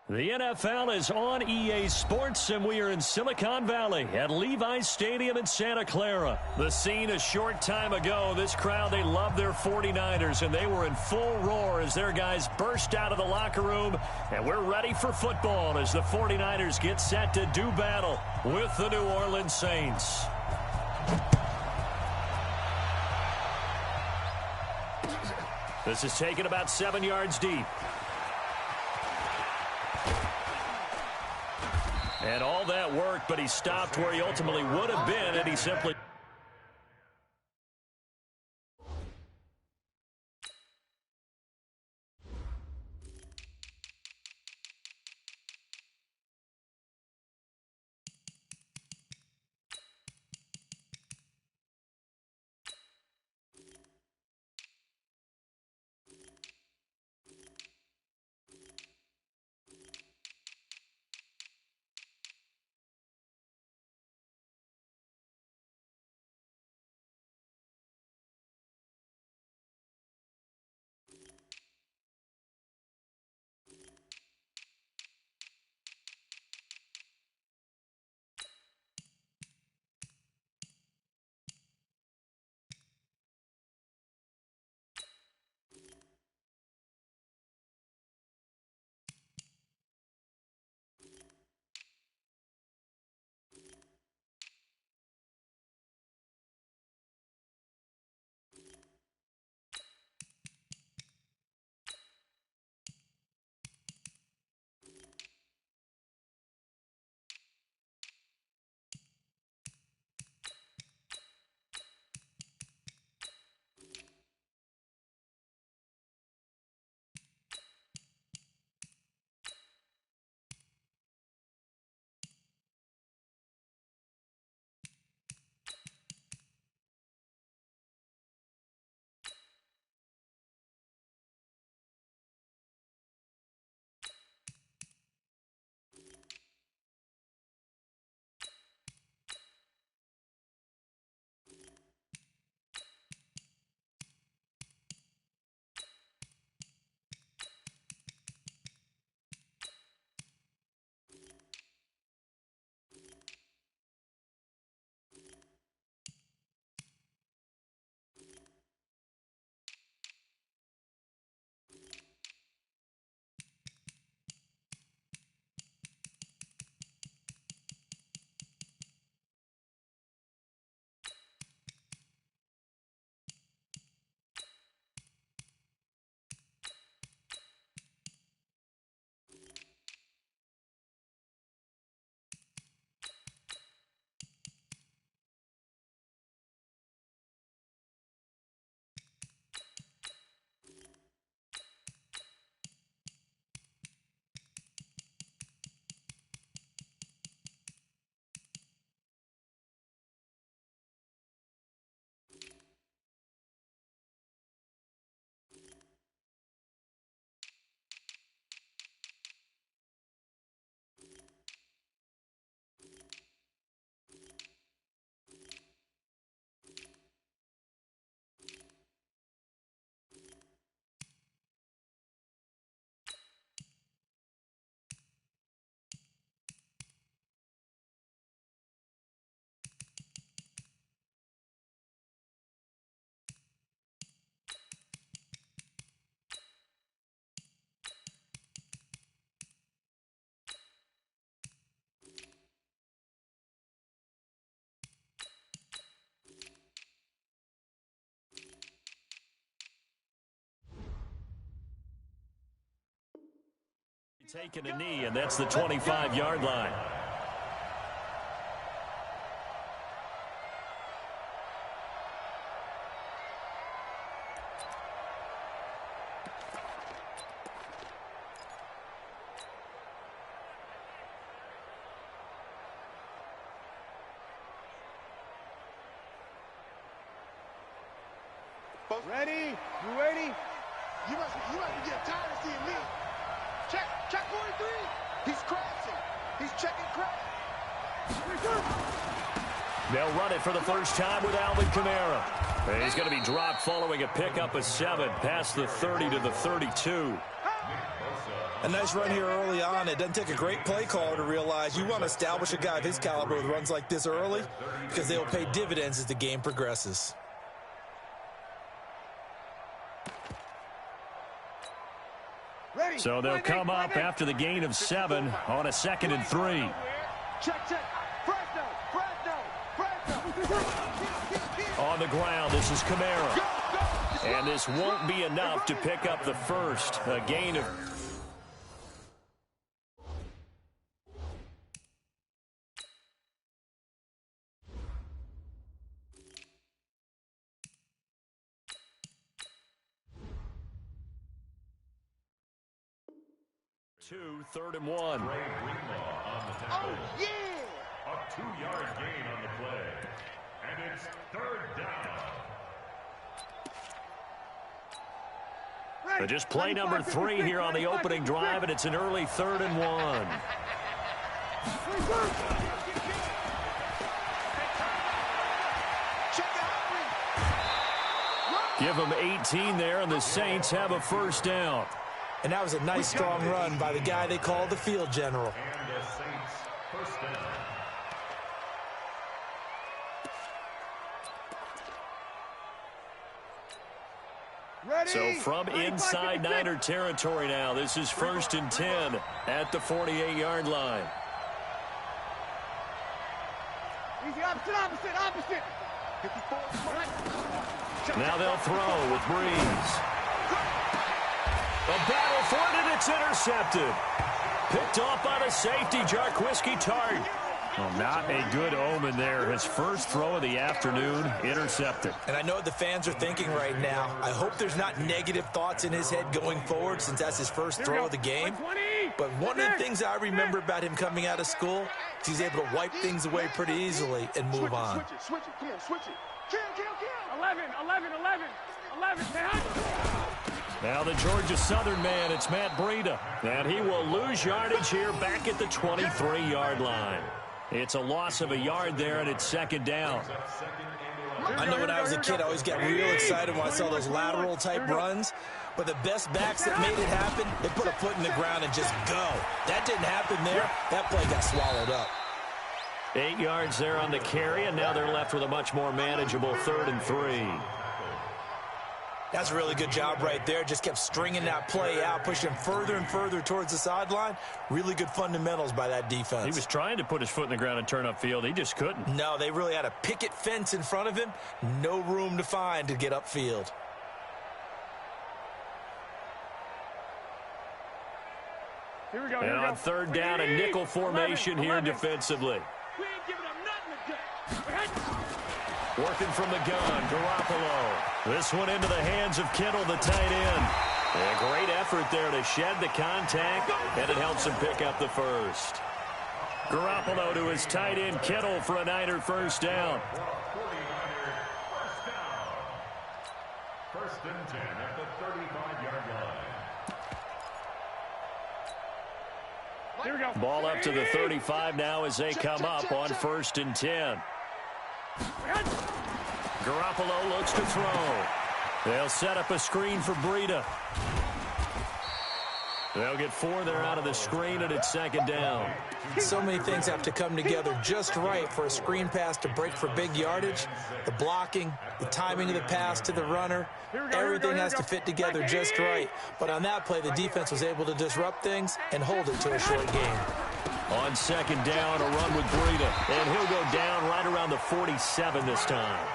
The NFL is on EA Sports, and we are in Silicon Valley at Levi's Stadium in Santa Clara. The scene a short time ago, this crowd, they love their 49ers, and they were in full roar as their guys burst out of the locker room, and we're ready for football as the 49ers get set to do battle with the New Orleans Saints. This is taken about 7 yards deep. And all that worked, but he stopped where he ultimately would have been, and he simply... taking a knee, and that's the 25-yard line. Ready? You ready? You must be getting tired of seeing me. Check 43. He's crashing. He's checking crash. They'll run it for the first time with Alvin Kamara. And he's going to be dropped following a pickup of 7 past the 30 to the 32. A nice run here early on. It doesn't take a great play caller to realize you want to establish a guy of his caliber with runs like this early because they will pay dividends as the game progresses. So they'll come up after the gain of 7 on a 2nd and 3. On the ground, this is Kamara. And this won't be enough to pick up the first. A gain of... Two, 3rd and 1. On the tackle. Oh, yeah! A 2-yard gain on the play. And it's 3rd down. But just play number 3 here on the opening drive, and it's an early 3rd and 1. Give them 18 there, and the Saints have a first down. And that was a nice, strong run by the guy they call the field general. And the Saints first down. So from inside Niner territory now, this is 1st and 10 at the 48-yard line. Easy, opposite. Now they'll throw with Breeze. A battle for it, and it's intercepted. Picked off by the safety, Jarquiski Tart. Well, not a good omen there. His first throw of the afternoon, intercepted. And I know what the fans are thinking right now. I hope there's not negative thoughts in his head going forward since that's his first throw of the game. But one of the things I remember about him coming out of school is he's able to wipe things away pretty easily and move on. Switch it. Come on, switch it. Kill. 11. Now the Georgia Southern man, it's Matt Breida. And he will lose yardage here back at the 23-yard line. It's a loss of a yard there, and it's 2nd down. I know when I was a kid, I always got real excited when I saw those lateral-type runs. But the best backs that made it happen, they put a foot in the ground and just go. That didn't happen there. That play got swallowed up. 8 yards there on the carry, and now they're left with a much more manageable 3rd and 3. That's a really good job right there. Just kept stringing that play out, pushing him further and further towards the sideline. Really good fundamentals by that defense. He was trying to put his foot in the ground and turn upfield. He just couldn't. No, they really had a picket fence in front of him. No room to find to get upfield. Here we go. And on 3rd down, a nickel formation here defensively. We ain't giving them nothing today. Working from the gun, Garoppolo. This one into the hands of Kittle, the tight end. A great effort there to shed the contact, and it helps him pick up the first. Garoppolo to his tight end, Kittle, for a Niner first down. 1st and 10 at the 35-yard line. Here we go. Ball up to the 35 now as they come up on 1st and 10. Garoppolo looks to throw. They'll set up a screen for Breida. They'll get 4 there out of the screen, and it's 2nd down. So many things have to come together just right for a screen pass to break for big yardage. The blocking, the timing of the pass to the runner, everything has to fit together just right. But on that play, the defense was able to disrupt things and hold it to a short game. On 2nd down, a run with Breida. And he'll go down right around the 47 this time.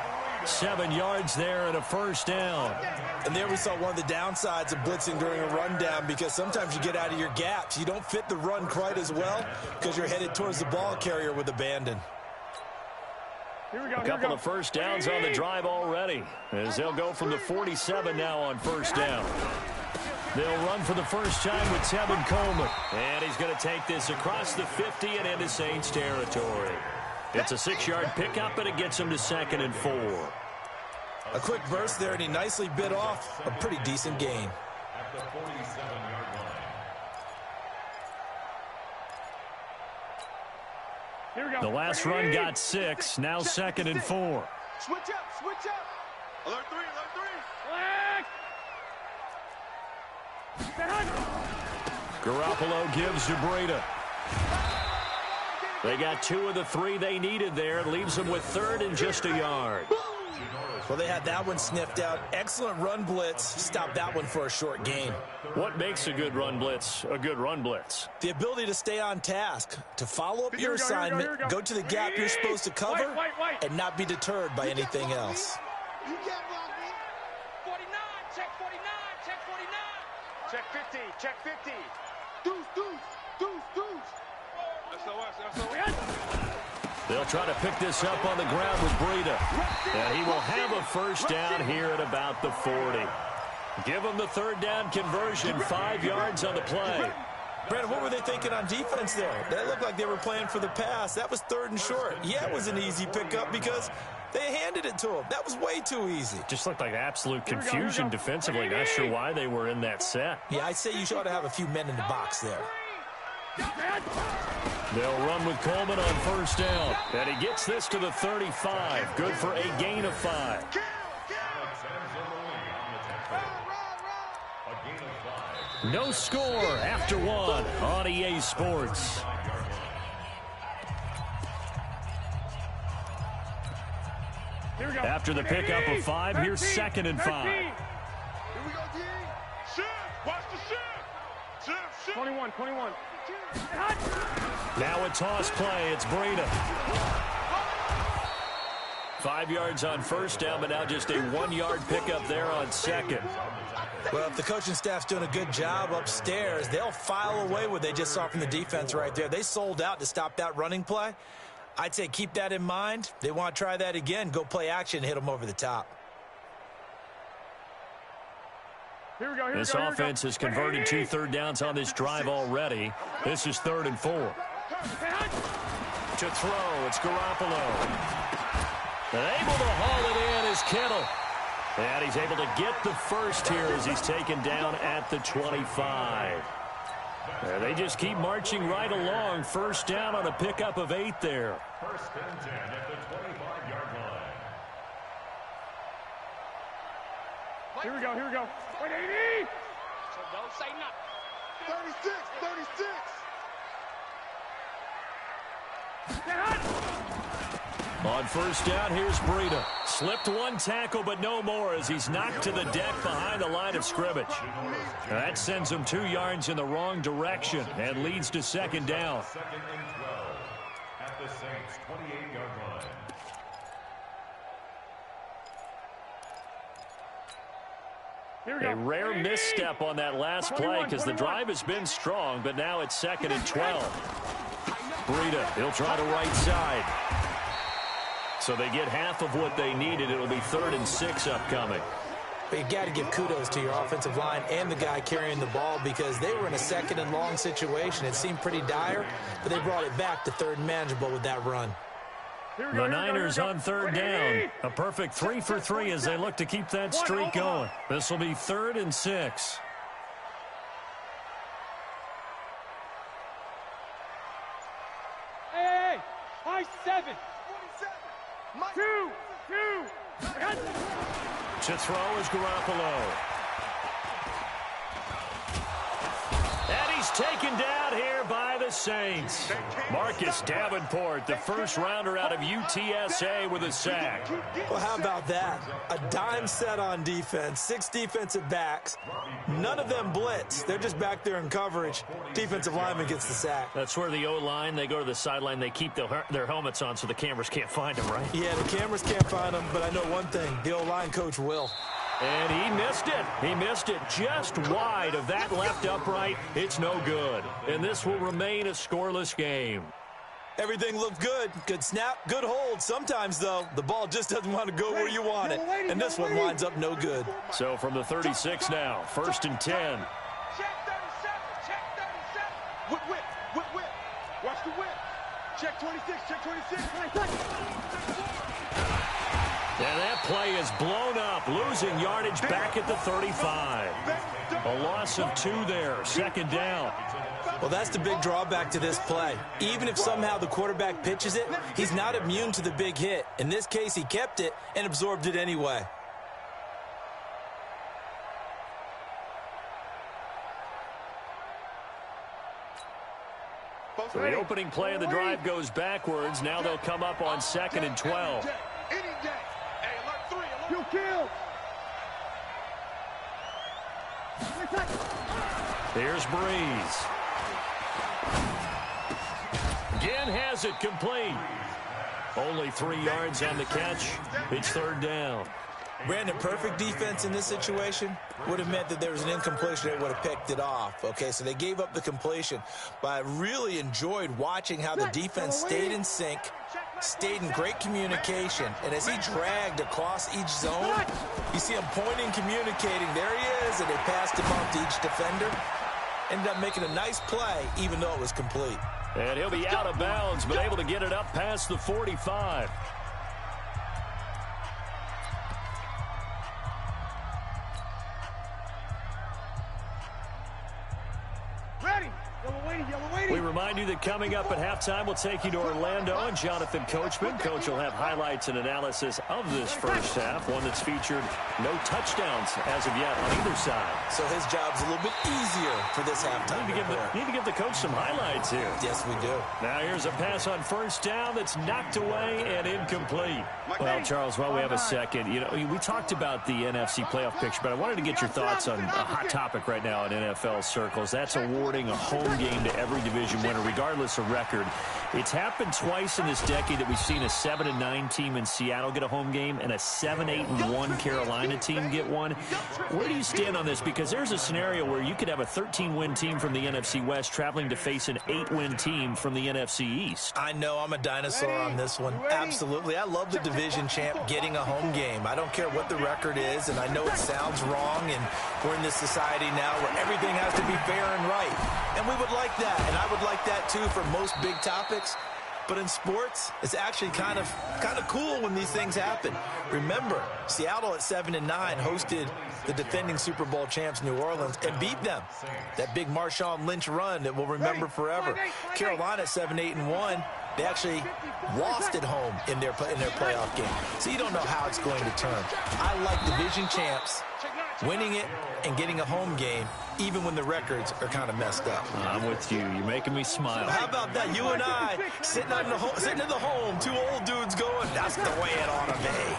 7 yards there and a first down. And there we saw one of the downsides of blitzing during a rundown, because sometimes you get out of your gaps. You don't fit the run quite as well because you're headed towards the ball carrier with abandon. A couple of first downs on the drive already, as they'll go from the 47 now on 1st down. They'll run for the first time with Tevin Coleman. And he's going to take this across the 50 and into Saints territory. It's a 6-yard pickup, and it gets him to 2nd and 4. A quick burst there, and he nicely bit off a pretty decent gain. At the 47-yard line. Here we go. The last run got 6, now 2nd and 4. Switch up. Alert 3. Black. Garoppolo gives to Breida. They got 2 of the 3 they needed there. It leaves them with 3rd and just a yard. Well, they had that one sniffed out. Excellent run blitz. Stopped that one for a short gain. What makes a good run blitz a good run blitz? The ability to stay on task, to follow up your assignment, go to the gap you're supposed to cover, and not be deterred by anything else. You can't block me. 49, check 49, check 49. Check 50, check 50. Deuce, deuce, deuce, deuce. They'll try to pick this up on the ground with Breida. And he will have a first down here at about the 40. Give him the 3rd down conversion, 5 yards on the play. Brandon, what were they thinking on defense there? That looked like they were playing for the pass. That was 3rd and short. Yeah, it was an easy pickup because they handed it to him. That was way too easy. Just looked like absolute confusion defensively. Not sure why they were in that set. Yeah, I'd say you ought to have a few men in the box there. They'll run with Coleman on first down. And he gets this to the 35. Good for a gain of 5. No score after 1 on EA Sports. After the pickup of 5, here's 2nd and 5. Here we go, D. Shift. Watch the shift. Shift, shift. 21, 21. Now a toss play. It's Breida. 5 yards on first down, but now just a 1-yard pickup there on 2nd. Well, if the coaching staff's doing a good job upstairs, they'll file away what they just saw from the defense right there. They sold out to stop that running play. I'd say keep that in mind. They want to try that again. Go play action, hit them over the top. This offense has converted 2 third downs on this drive already. This is 3rd and 4. To throw, it's Garoppolo. And able to haul it in is Kittle. And he's able to get the first here as he's taken down at the 25. And they just keep marching right along. First down on a pickup of 8 there. 1st and 10 at the 25-yard line. Here we go, here we go. 180! So don't say nothing. 36, 36. On first down, here's Breida. Slipped 1 tackle, but no more as he's knocked to the deck behind the line of scrimmage. And that sends him 2 yards in the wrong direction and leads to 2nd down. 2nd and 12 at the Saints' 28-yard line. A rare misstep on that last play because the drive has been strong, but now it's 2nd and 12. Breida, he'll try to right side. So they get half of what they needed. It'll be 3rd and 6 upcoming. But you got to give kudos to your offensive line and the guy carrying the ball because they were in a 2nd and long situation. It seemed pretty dire, but they brought it back to 3rd and manageable with that run. The Niners on 3rd down. A perfect 3 for 3 as they look to keep that streak going. This will be 3rd and 6. Hey, high 7. 47. 2. To throw is Garoppolo. And he's taken down here by the Saints. Marcus Davenport, the first rounder out of UTSA with a sack. Well, how about that? A dime set on defense, 6 defensive backs. None of them blitz. They're just back there in coverage. Defensive lineman gets the sack. That's where the O-line, they go to the sideline, they keep their helmets on so the cameras can't find them, right? Yeah, the cameras can't find them, but I know one thing. The O-line coach will. And he missed it. He missed it just wide of that left upright. It's no good. And this will remain a scoreless game. Everything looked good. Good snap, good hold. Sometimes, though, the ball just doesn't want to go where you want it. And this one winds up no good. So from the 36 now, 1st and 10. Check 37, check 37. Whip, whip, whip, whip. Watch the whip. Check 26, check 26. And that play is blown up, losing yardage back at the 35. A loss of 2 there, 2nd down. Well, that's the big drawback to this play. Even if somehow the quarterback pitches it, he's not immune to the big hit. In this case, he kept it and absorbed it anyway. So the opening play of the drive goes backwards. Now they'll come up on 2nd and 12. Any day. Hey, alert 3, alert. You kill. Here's Breeze. Again has it complete. Only 3 yards on the catch. It's 3rd down. Brandon, perfect defense in this situation would have meant that there was an incompletion. They would have picked it off. Okay, so they gave up the completion. But I really enjoyed watching how the defense stayed in sync, stayed in great communication. And as he dragged across each zone, you see him pointing, communicating. There he is, and they passed him off to each defender. Ended up making a nice play, even though it was complete. And he'll be out of bounds, but able to get it up past the 45. Ready. Yellow waiting. We remind you that coming up at halftime, we'll take you to Orlando and Jonathan Coachman. Coach will have highlights and analysis of this first half, one that's featured no touchdowns as of yet on either side. So his job's a little bit easier for this halftime. Need to give the coach some highlights here. Yes, we do. Now here's a pass on 1st down that's knocked away and incomplete. Well, Charles, while we have a second, we talked about the NFC playoff picture, but I wanted to get your thoughts on a hot topic right now in NFL circles. That's awarding a home game to every division winner, regardless of record. It's happened twice in this decade that we've seen a 7-9 team in Seattle get a home game and a 7-8-1 Carolina team get one. Where do you stand on this? Because there's a scenario where you could have a 13-win team from the NFC West traveling to face an 8-win team from the NFC East. I know I'm a dinosaur on this one. Absolutely. I love the division champ getting a home game. I don't care what the record is, and I know it sounds wrong, and we're in this society now where everything has to be fair and right. And we would like that, and I would like that too for most big topics. But in sports, it's actually kind of cool when these things happen. Remember, Seattle at 7-9 hosted the defending Super Bowl champs New Orleans and beat them. That big Marshawn Lynch run that we'll remember forever. Carolina at 7-8-1. They actually lost at home in their playoff game. So you don't know how it's going to turn. I like division champs winning it and getting a home game, even when the records are kind of messed up. I'm with you. You're making me smile. How about that? You and I sitting in the home, 2 old dudes going, that's the way it ought to be.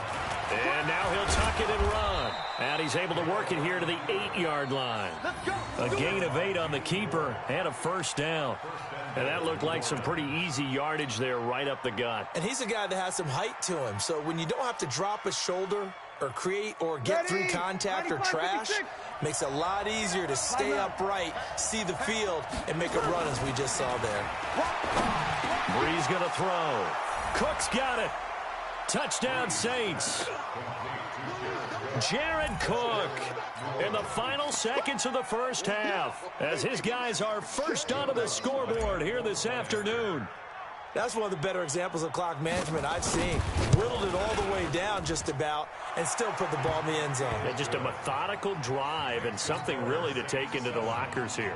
And now he'll tuck it and run. And he's able to work it here to the 8-yard line. A gain of 8 on the keeper and a 1st down. And that looked like some pretty easy yardage there right up the gut. And he's a guy that has some height to him. So when you don't have to drop a shoulder or create or get through contact or trash, makes it a lot easier to stay upright, see the field, and make a run as we just saw there. Breeze going to throw. Cook's got it. Touchdown Saints. Jared Cook in the final seconds of the first half as his guys are first onto the scoreboard here this afternoon. That's one of the better examples of clock management I've seen. Whittled it all the way down just about and still put the ball in the end zone. Yeah, just a methodical drive and something really to take into the lockers here.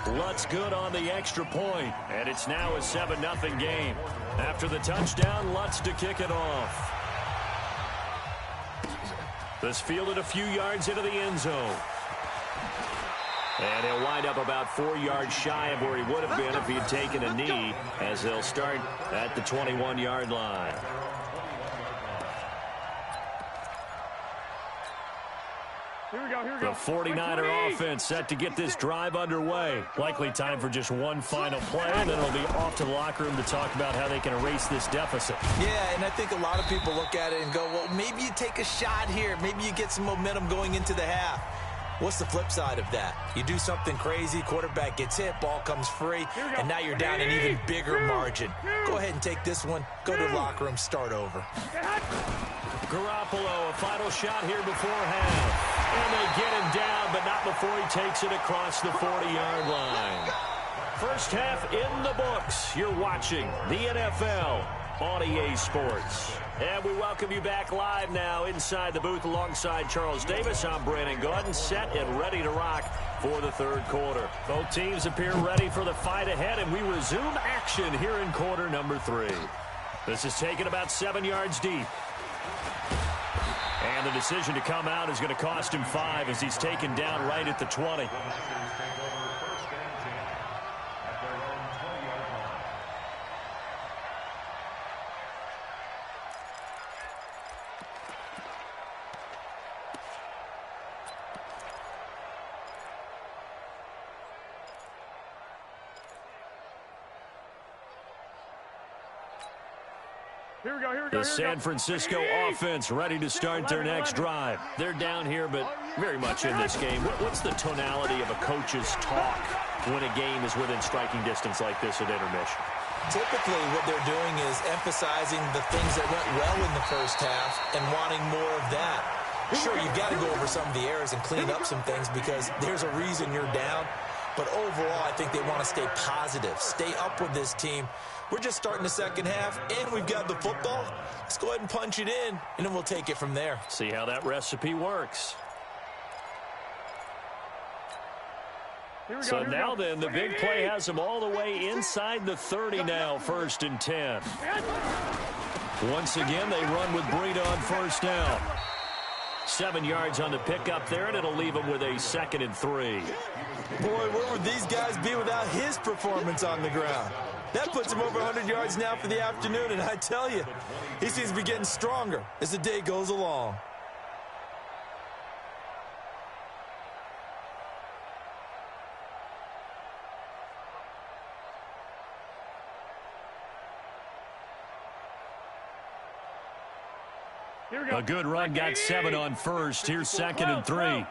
Lutz good on the extra point, and it's now a 7-0 game. After the touchdown, Lutz to kick it off. This fielded a few yards into the end zone. And he'll wind up about 4 yards shy of where he would have been if he had taken a knee, as they'll start at the 21-yard line. Here we go. The 49er offense set to get this drive underway. Likely time for just one final play, and then it'll be off to the locker room to talk about how they can erase this deficit. Yeah, and I think a lot of people look at it and go, well, maybe you take a shot here. Maybe you get some momentum going into the half. What's the flip side of that? You do something crazy, quarterback gets hit, ball comes free, and now you're down an even bigger margin. Go ahead and take this one, go to the locker room, start over. Garoppolo, a final shot here before half. And they get him down, but not before he takes it across the 40-yard line. First half in the books. You're watching the NFL on EA Sports. And we welcome you back live now inside the booth alongside Charles Davis. I'm Brandon Gordon, set and ready to rock for the third quarter. Both teams appear ready for the fight ahead, and we resume action here in quarter number 3. This is taken about 7 yards deep. And the decision to come out is going to cost him 5 as he's taken down right at the 20. Here we go, here we go. The San Francisco offense ready to start their next drive. They're down here, but very much in this game. What's the tonality of a coach's talk when a game is within striking distance like this at intermission? Typically, what they're doing is emphasizing the things that went well in the first half and wanting more of that. Sure, you've got to go over some of the errors and clean up some things because there's a reason you're down. But overall, I think they want to stay positive, stay up with this team. We're just starting the second half, and we've got the football. Let's go ahead and punch it in, and then we'll take it from there. See how that recipe works. So now then, the big play has them all the way inside the 30 now, 1st and 10. Once again, they run with Breida on 1st down. 7 yards on the pickup there, and it'll leave them with a 2nd and 3. Boy, where would these guys be without his performance on the ground? That puts him over 100 yards now for the afternoon, and I tell you, he seems to be getting stronger as the day goes along. A good run, got 7 on 1st. Here's 2nd and 3.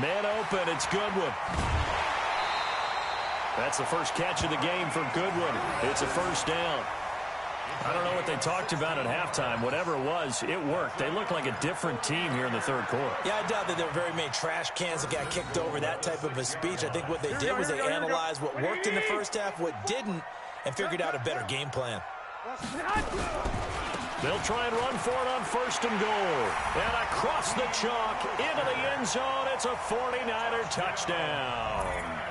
Man open, it's Goodwin. That's the first catch of the game for Goodwin. It's a 1st down. I don't know what they talked about at halftime. Whatever it was, it worked. They look like a different team here in the 3rd quarter. Yeah, I doubt that there were very many trash cans that got kicked over, that type of a speech. I think what they did was they analyzed what worked in the first half, what didn't, and figured out a better game plan. They'll try and run for it on 1st and goal. And across the chalk, into the end zone, it's a 49er touchdown.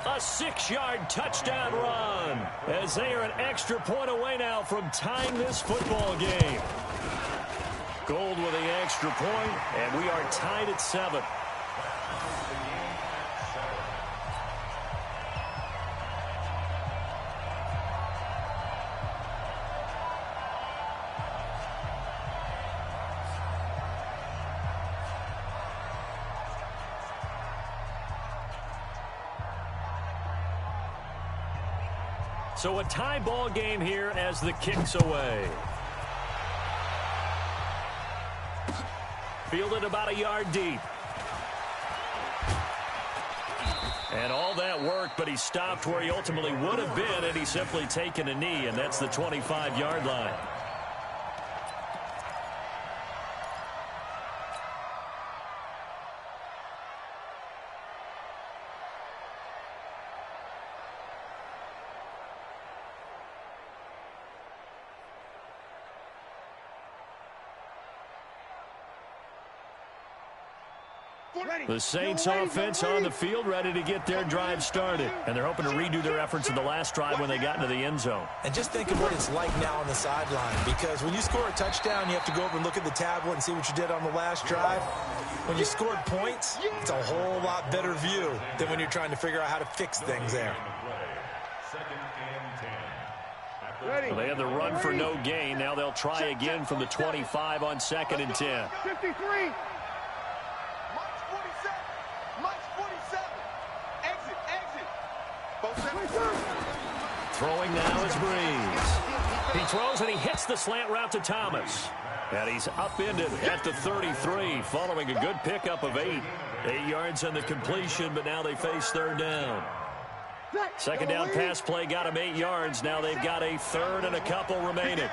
A 6-yard touchdown run as they are an extra point away now from tying this football game. Gold with the extra point, and we are tied at 7. So a tie ball game here as the kick's away. Fielded about a yard deep. And all that work, but he stopped where he ultimately would have been, and he's simply taken a knee, and that's the 25-yard line. The Saints offense on the field, ready to get their drive started. And they're hoping to redo their efforts in the last drive when they got into the end zone. And just think of what it's like now on the sideline, because when you score a touchdown, you have to go over and look at the tablet and see what you did on the last drive. When you scored points, it's a whole lot better view than when you're trying to figure out how to fix things there. Well, they had the run for no gain. Now they'll try again from the 25 on 2nd and 10. 53. Throwing now is Breeze. He throws and he hits the slant route to Thomas. And he's upended at the 33 following a good pickup of 8. 8 yards on the completion, but now they face 3rd down. 2nd down pass play got him 8 yards. Now they've got a 3rd and a couple remaining.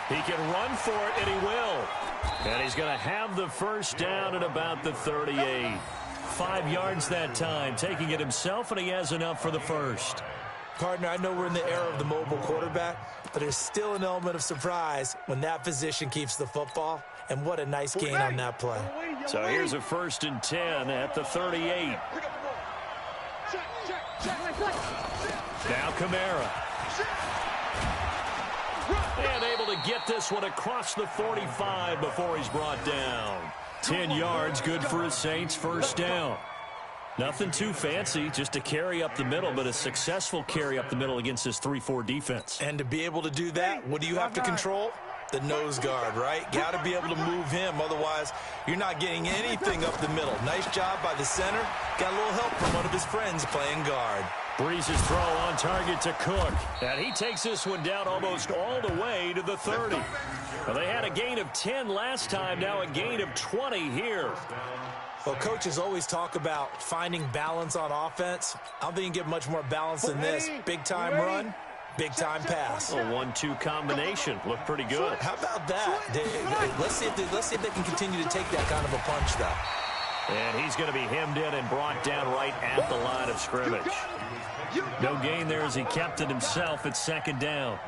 He can run for it, and he will. And he's going to have the 1st down at about the 38. 5 yards that time, taking it himself, and he has enough for the 1st. Partner, I know we're in the era of the mobile quarterback, but there's still an element of surprise when that position keeps the football, and what a nice gain on that play. So here's a 1st and 10 at the 38. Now Kamara. And able to get this one across the 45 before he's brought down. 10 yards, good for his Saints, 1st down. Nothing too fancy, just a carry up the middle, but a successful carry up the middle against this 3-4 defense. And to be able to do that, what do you have to control? The nose guard, right? Got to be able to move him. Otherwise, you're not getting anything up the middle. Nice job by the center. Got a little help from one of his friends playing guard. Breeze's throw on target to Cook. And he takes this one down almost all the way to the 30. Well, they had a gain of 10 last time. Now a gain of 20 here. Well, coaches always talk about finding balance on offense. I don't think you can get much more balance than this. Big-time run. Big-time pass. A 1-2 combination. Looked pretty good. How about that? Let's see if they can continue to take that kind of a punch, though. And he's going to be hemmed in and brought down right at the line of scrimmage. No gain there as he kept it himself at second down.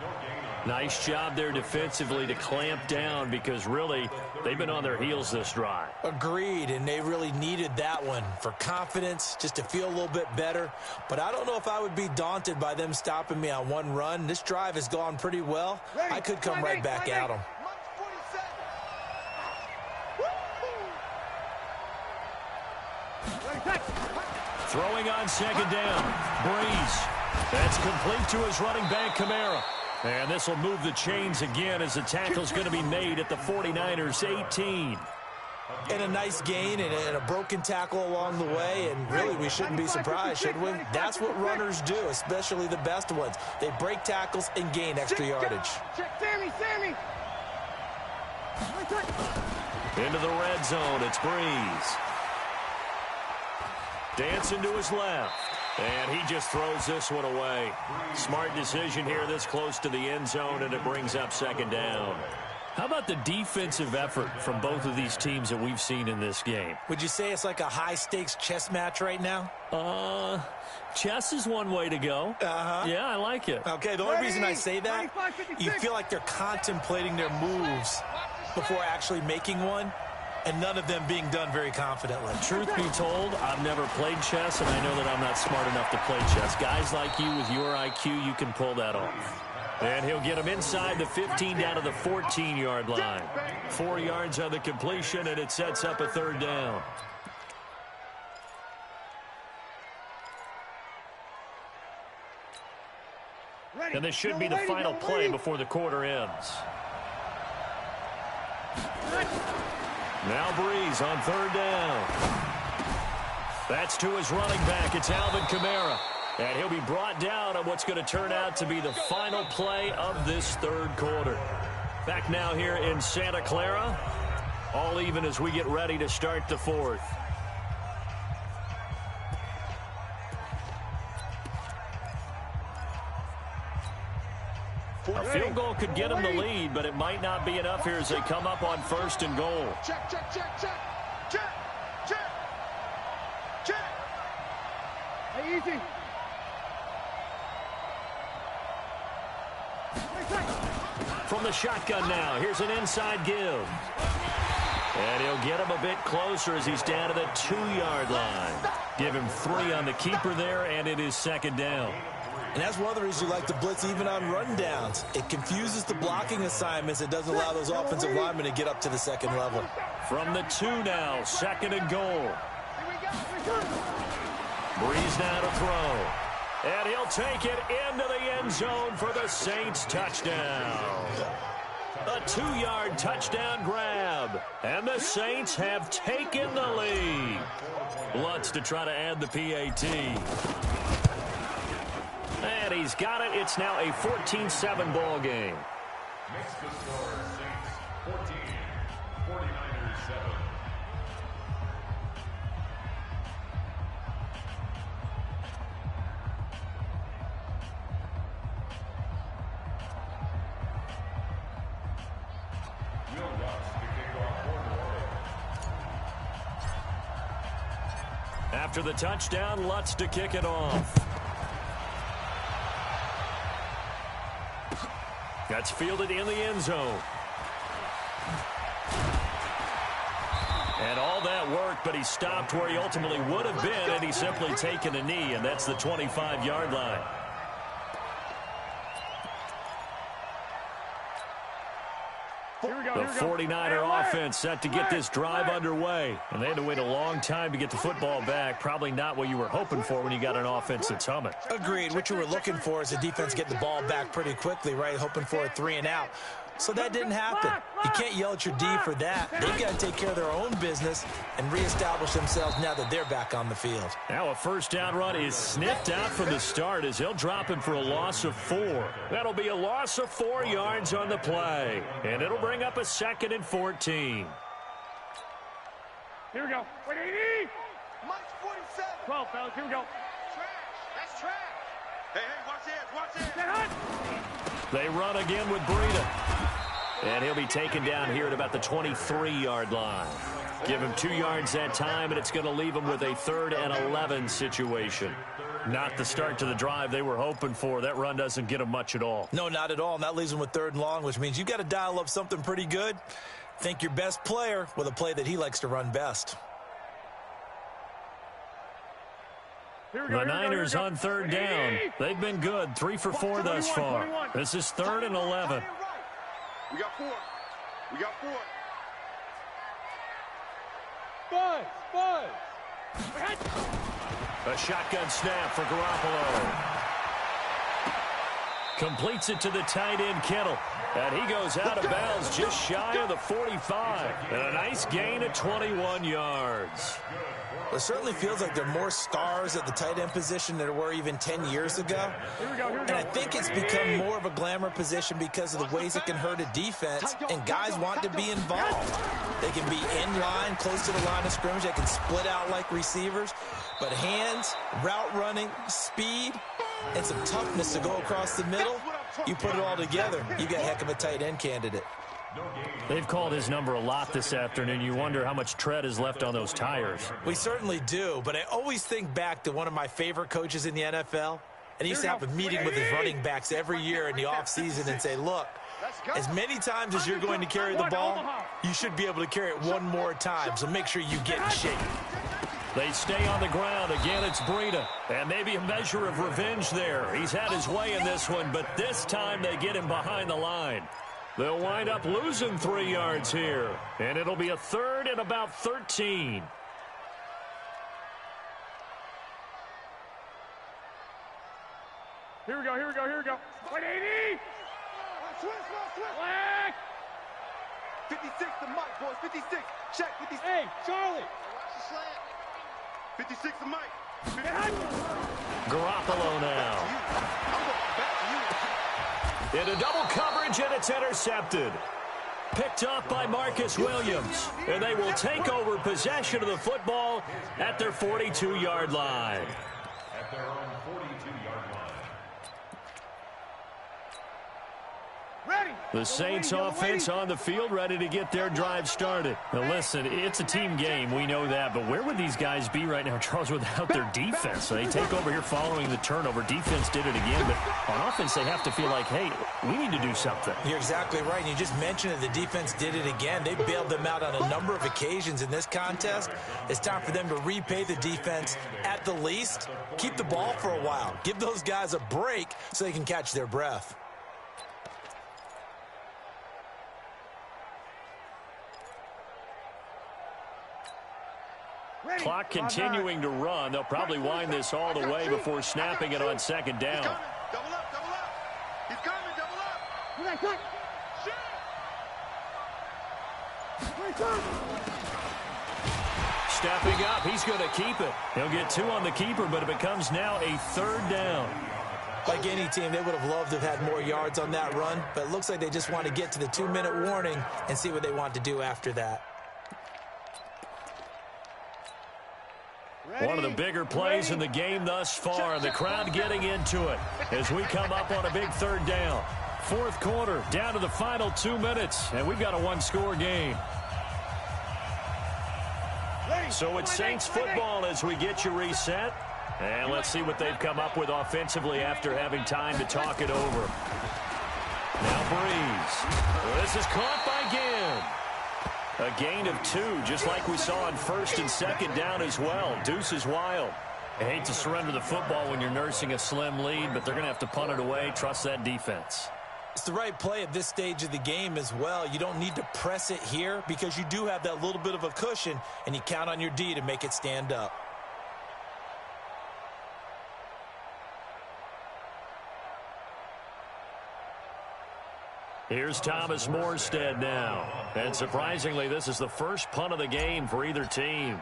Nice job there defensively to clamp down because really they've been on their heels this drive. Agreed, and they really needed that one for confidence, just to feel a little bit better. But I don't know if I would be daunted by them stopping me on one run. This drive has gone pretty well. I could come right back at them. Throwing on second down. Breeze. That's complete to his running back, Kamara. And this will move the chains again as the tackle's going to be made at the 49ers 18. And a nice gain and a broken tackle along the way, and really we shouldn't be surprised, should we? That's what runners do, especially the best ones. They break tackles and gain extra yardage. Sammy! Into the red zone, it's Breeze. Dancing to his left. And he just throws this one away. Smart decision here this close to the end zone, and it brings up second down. How about the defensive effort from both of these teams that we've seen in this game? Would you say it's like a high-stakes chess match right now? Chess is one way to go. Yeah, I like it. Okay, the only reason I say that, you feel like they're contemplating their moves before actually making one, and none of them being done very confidently. Truth be told, I've never played chess, and I know that I'm not smart enough to play chess. Guys like you with your IQ, you can pull that off. And he'll get him inside the 15 down to the 14-yard line. 4 yards on the completion, and it sets up a third down. And this should be the final play before the quarter ends. Now Breeze on third down. That's to his running back. It's Alvin Kamara. And he'll be brought down on what's going to turn out to be the final play of this third quarter. Back now here in Santa Clara. All even as we get ready to start the fourth. A field goal could get them the lead, but it might not be enough here as they come up on first and goal. Check. Hey, easy. From the shotgun now, here's an inside give. And he'll get him a bit closer as he's down to the 2-yard line. Give him 3 on the keeper there, and it is second down. And that's one of the reasons you like to blitz even on rundowns. It confuses the blocking assignments. It doesn't allow those offensive linemen to get up to the second level. From the 2 now, second and goal. Breeze now to throw. And he'll take it into the end zone for the Saints touchdown. A 2-yard touchdown grab. And the Saints have taken the lead. Lutz to try to add the PAT. And he's got it. It's now a 14-7 ball game. Makes the score Saints 14, 49ers 7. Will Lutz to kick off for After the touchdown, Lutz to kick it off. That's fielded in the end zone. And all that work, but he stopped where he ultimately would have been, and he's simply taken a knee, and that's the 25-yard line. The 49er offense set to get this drive underway. And they had to wait a long time to get the football back. Probably not what you were hoping for when you got an offense that's humming. Agreed. What you were looking for is the defense getting the ball back pretty quickly, right? Hoping for a 3 and out. So that didn't happen. You can't yell at your D for that. They've got to take care of their own business and reestablish themselves now that they're back on the field. Now a first down run is sniffed out from the start as he'll drop him for a loss of 4. That'll be a loss of 4 yards on the play. And it'll bring up a 2nd and 14. Here we go. Wait, 80! Mike's 47. 12, fellas. Here we go. Trash. That's trash. Hey, watch this. Watch this. Get hot! They run again with Breida. And he'll be taken down here at about the 23-yard line. Give him 2 yards that time, and it's going to leave him with a 3rd and 11 situation. Not the start to the drive they were hoping for. That run doesn't get them much at all. No, not at all. And that leaves them with 3rd and long, which means you've got to dial up something pretty good. Think your best player with a play that he likes to run best. Here we go, The Niners on 3rd down. They've been good, 3 for 4 thus far. This is 3rd and 11. We got 4. We got 4. Buzz! A shotgun snap for Garoppolo. Completes it to the tight end, Kittle. And he goes out of bounds just shy of the 45. And a nice gain of 21 yards. It certainly feels like there are more stars at the tight end position than there were even 10 years ago. And I think it's become more of a glamour position because of the ways it can hurt a defense, and guys want to be involved. They can be in line, close to the line of scrimmage. They can split out like receivers. But hands, route running, speed, and some toughness to go across the middle, you put it all together, you got a heck of a tight end candidate. They've called his number a lot this afternoon. You wonder how much tread is left on those tires. We certainly do, but I always think back to one of my favorite coaches in the NFL, and he used to have a meeting with his running backs every year in the offseason and say, look, as many times as you're going to carry the ball, you should be able to carry it one more time, so make sure you get in shape. They stay on the ground. Again, it's Breida. And maybe a measure of revenge there. He's had his way in this one, but this time they get him behind the line. They'll wind up losing 3 yards here. And it'll be a 3rd and about 13. Here we go. Wait, 80! Switch. Black! 56 to Mike, boys. 56. Check. 56. Hey, Charlie! Watch the slant. 56 to Mike. Get hot! Garoppolo now. I'm going back to you. Into double coverage, and it's intercepted. Picked off by Marcus Williams. And they will take over possession of the football at their 42-yard line. At their own 42-yard line. The Saints offense on the field, ready to get their drive started. Now listen, it's a team game, we know that, but where would these guys be right now, Charles, without their defense? So they take over here following the turnover. Defense did it again, but on offense they have to feel like, hey, we need to do something. You're exactly right, and you just mentioned that the defense did it again. They bailed them out on a number of occasions in this contest. It's time for them to repay the defense at the least. Keep the ball for a while. Give those guys a break so they can catch their breath. Clock continuing to run. They'll probably wind this all the way before snapping it on 2nd down. Double up. He's coming, double up. Quick! Stepping up, he's going to keep it. He'll get 2 on the keeper, but it becomes now a 3rd down. Like any team, they would have loved to have had more yards on that run, but it looks like they just want to get to the 2-minute warning and see what they want to do after that. One of the bigger plays in the game thus far. The crowd getting into it as we come up on a big 3rd down. 4th quarter, down to the final 2 minutes, and we've got a 1-score game. So it's Saints football as we get you reset. And let's see what they've come up with offensively after having time to talk it over. Now Breeze. This is caught by Ginn. A gain of 2, just like we saw on 1st and 2nd down as well. Deuce is wild. I hate to surrender the football when you're nursing a slim lead, but they're going to have to punt it away. Trust that defense. It's the right play at this stage of the game as well. You don't need to press it here because you do have that little bit of a cushion, and you count on your D to make it stand up. Here's Thomas Morstead now. And surprisingly, this is the first punt of the game for either team.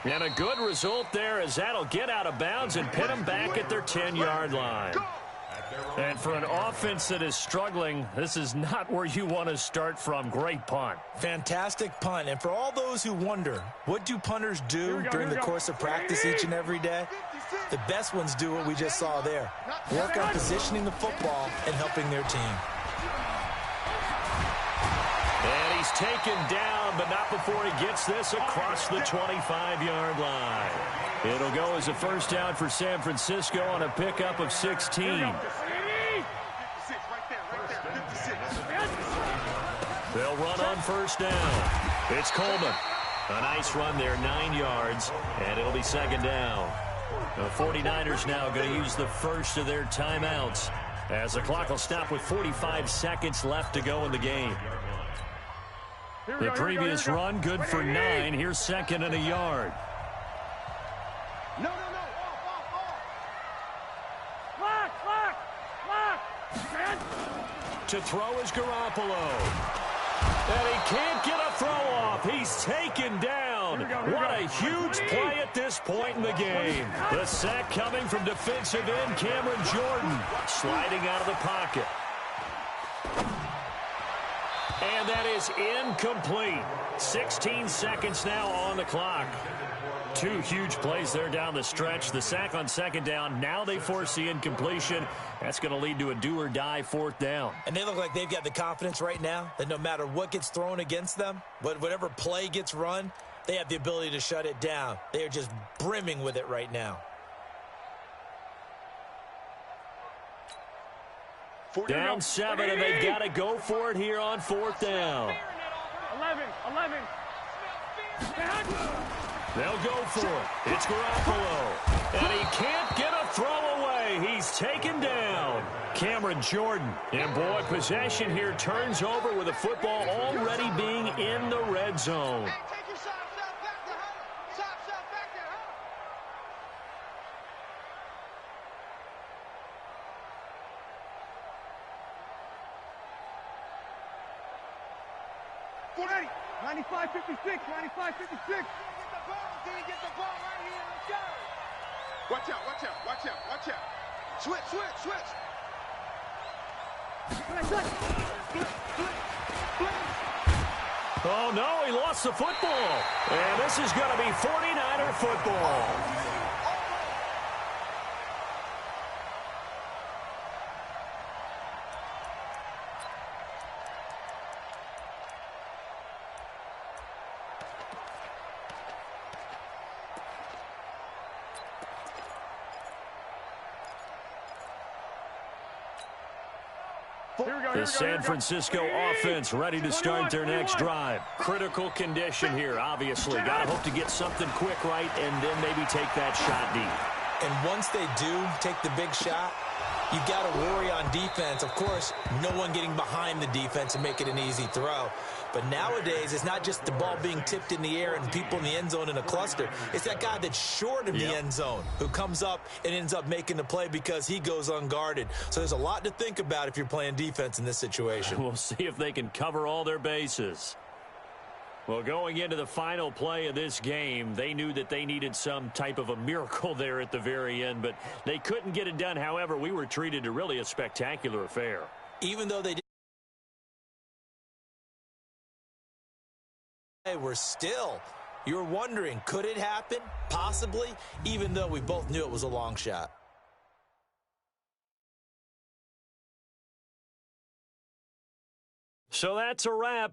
And a good result there, as that'll get out of bounds and pin them back at their 10-yard line. And for an offense that is struggling, this is not where you want to start from. Great punt. Fantastic punt. And for all those who wonder, what do punters do during the course of practice each and every day? The best ones do what we just saw there. Work on positioning the football and helping their team. And he's taken down, but not before he gets this across the 25-yard line. It'll go as a first down for San Francisco on a pickup of 16. They'll run on first down. It's Coleman. A nice run there, 9 yards, and it'll be second down. The 49ers now going to use the first of their timeouts, as the clock will stop with 45 seconds left to go in the game. The previous run, good for 9. Here's second and a yard. No. Off. Lock. To throw is Garoppolo. And he can't get a throw off. He's taken down. What a huge play at this point in the game. The sack coming from defensive end Cameron Jordan, sliding out of the pocket. And that is incomplete. 16 seconds now on the clock. Two huge plays there down the stretch. The sack on second down. Now they force the incompletion. That's going to lead to a do-or-die fourth down. And they look like they've got the confidence right now that no matter what gets thrown against them, whatever play gets run, they have the ability to shut it down. They are just brimming with it right now. Down 7, and they've got to go for it here on fourth down. 11. They'll go for it. It's Garoppolo. And he can't get a throw away. He's taken down. Cameron Jordan. And, boy, possession here turns over with the football already being in the red zone. Get the ball right here. Let's go. Watch out. Switch. Oh, no, he lost the football. And this is going to be 49er football. The San Francisco offense ready to start their next drive. Critical condition here, obviously. Got to hope to get something quick right and then maybe take that shot deep. And once they do take the big shot, you've got to worry on defense. Of course, no one getting behind the defense and make it an easy throw. But nowadays, it's not just the ball being tipped in the air and people in the end zone in a cluster. It's that guy that's short of the end zone who comes up and ends up making the play because he goes unguarded. So there's a lot to think about if you're playing defense in this situation. We'll see if they can cover all their bases. Well, going into the final play of this game, they knew that they needed some type of a miracle there at the very end, but they couldn't get it done. However, we were treated to really a spectacular affair. Even though they were still, you're wondering, could it happen? Possibly, even though we both knew it was a long shot. So that's a wrap.